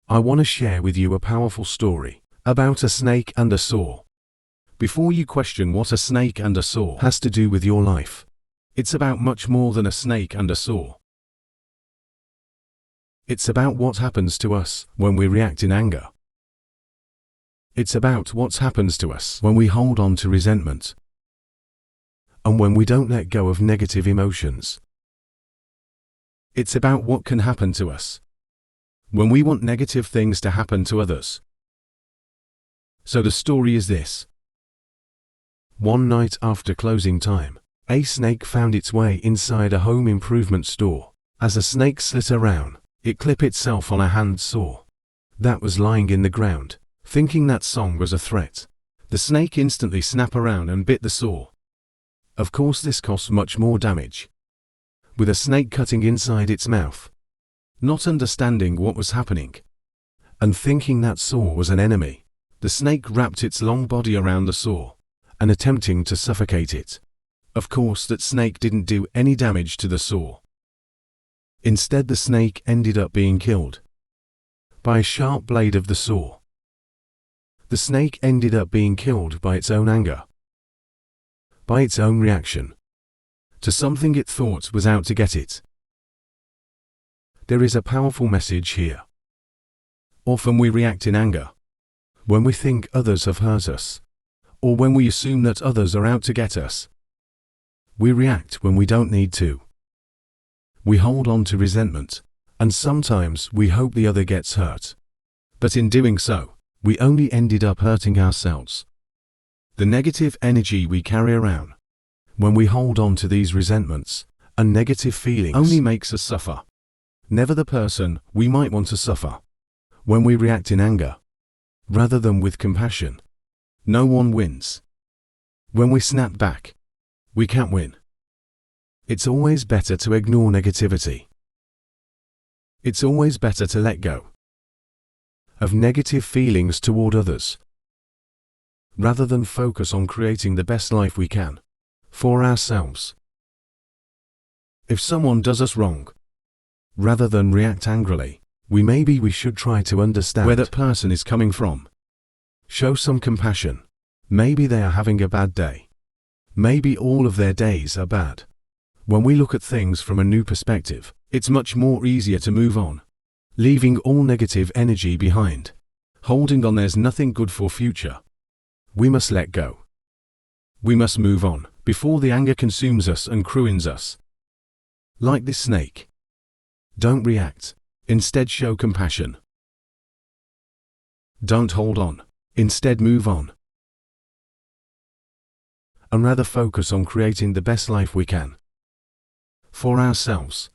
I want to share with you a powerful story about a snake and a saw. Before you question what a snake and a saw has to do with your life, it's about much more than a snake and a saw. It's about what happens to us when we react in anger. It's about what happens to us when we hold on to resentment and when we don't let go of negative emotions. It's about what can happen to us when we want negative things to happen to others. So the story is this. One night after closing time, a snake found its way inside a home improvement store. As a snake slid around, it clipped itself on a hand saw that was lying in the ground. Thinking that song was a threat, the snake instantly snapped around and bit the saw. Of course, this caused much more damage, with a snake cutting inside its mouth. Not understanding what was happening, and thinking that saw was an enemy, the snake wrapped its long body around the saw and attempting to suffocate it. Of course, that snake didn't do any damage to the saw. Instead, the snake ended up being killed by a sharp blade of the saw. The snake ended up being killed by its own anger, by its own reaction to something it thought was out to get it. There is a powerful message here. Often we react in anger when we think others have hurt us, or when we assume that others are out to get us. We react when we don't need to. We hold on to resentment, and sometimes we hope the other gets hurt. But in doing so, we only ended up hurting ourselves. The negative energy we carry around when we hold on to these resentments and negative feelings only makes us suffer, never the person we might want to suffer. When we react in anger, rather than with compassion, no one wins. When we snap back, we can't win. It's always better to ignore negativity. It's always better to let go of negative feelings toward others, rather than focus on creating the best life we can for ourselves. If someone does us wrong, rather than react angrily, we should try to understand where that person is coming from. Show some compassion. Maybe they are having a bad day. Maybe all of their days are bad. When we look at things from a new perspective, it's much more easier to move on, leaving all negative energy behind. Holding on, there's nothing good for future. We must let go. We must move on before the anger consumes us and ruins us. Like this snake. Don't react. Instead, show compassion. Don't hold on. Instead, move on. And rather focus on creating the best life we can for ourselves.